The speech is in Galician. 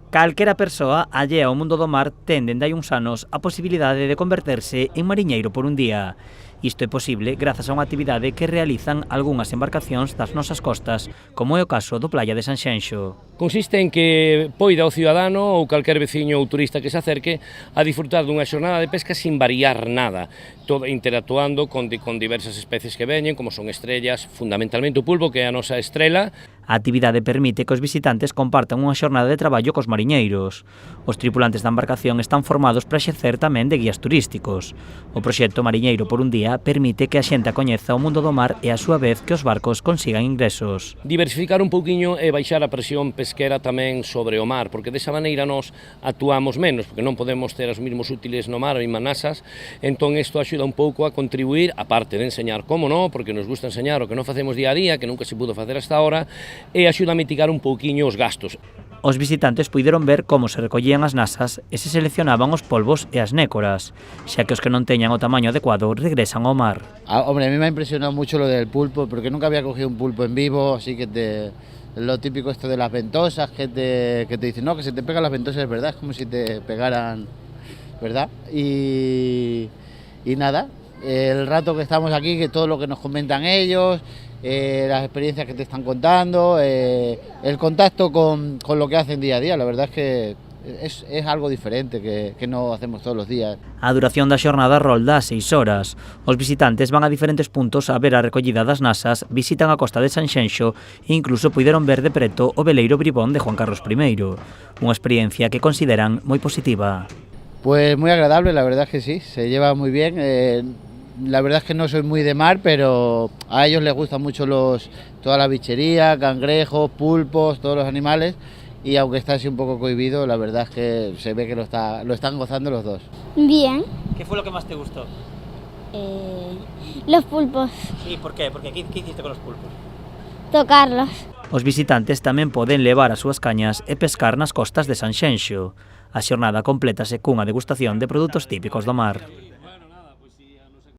Calquera persoa allea ao mundo do mar ten dende hai uns anos a posibilidade de converterse en mariñeiro por un día. Isto é posible grazas a unha actividade que realizan algunhas embarcacións das nosas costas, como é o caso do Playa de Sanxenxo. Consiste en que poida o ciudadano ou calquer veciño ou turista que se acerque a disfrutar dunha xornada de pesca sin variar nada, todo interactuando con diversas especies que veñen, como son estrellas, fundamentalmente o pulpo, que é a nosa estrela. A actividade permite que os visitantes compartan unha xornada de traballo cos mariñeiros. Os tripulantes da embarcación están formados para exercer tamén de guías turísticos. O proxecto Mariñeiro por un día permite que a xente coñeza o mundo do mar e a súa vez que os barcos consigan ingresos. Diversificar un pouquiño e baixar a presión pesquera tamén sobre o mar, porque desa maneira nós actuamos menos, porque non podemos ter os mesmos útiles no mar ou en manasas, entón isto axuda un pouco a contribuir, aparte de enseñar como non, porque nos gusta enseñar o que non facemos día a día, que nunca se pudo facer hasta ahora, e axuda a mitigar un pouquiño os gastos. Os visitantes puideron ver como se recollían as nasas e se seleccionaban os polvos e as nécoras, xa que os que non teñan o tamaño adecuado regresan ao mar. Hombre, a mí me ha impresionado mucho lo del pulpo, porque nunca había cogido un pulpo en vivo, así que lo típico esto de las ventosas, que te dicen, no, que se te pegan las ventosas, es verdad, es como si te pegaran, ¿verdad? Y nada, el rato que estamos aquí, que todo lo que nos comentan ellos, las experiencias que te están contando, el contacto con lo que hacen día a día, la verdad es que es algo diferente que no hacemos todos los días. A duración da xornada rolda as 6 horas. Os visitantes van a diferentes puntos a ver a recollida das nasas, visitan a costa de Sanxenxo e incluso puideron ver de preto o veleiro bribón de Juan Carlos I. Unha experiencia que consideran moi positiva. Pues muy agradable, la verdad es que sí, se lleva muy bien. La verdad es que no soy muy de mar, pero a ellos les gustan mucho toda la bichería, cangrejos, pulpos, todos los animales, y aunque está así un poco cohibido, la verdad es que se ve que lo están gozando los dos. Bien. ¿Qué fue lo que más te gustó? Los pulpos, Sí, por qué? Porque ¿qué hiciste con los pulpos? tocarlos. Os visitantes tamén poden levar as súas cañas e pescar nas costas de Sanxenxo. A xornada complétase cunha degustación de produtos típicos do mar.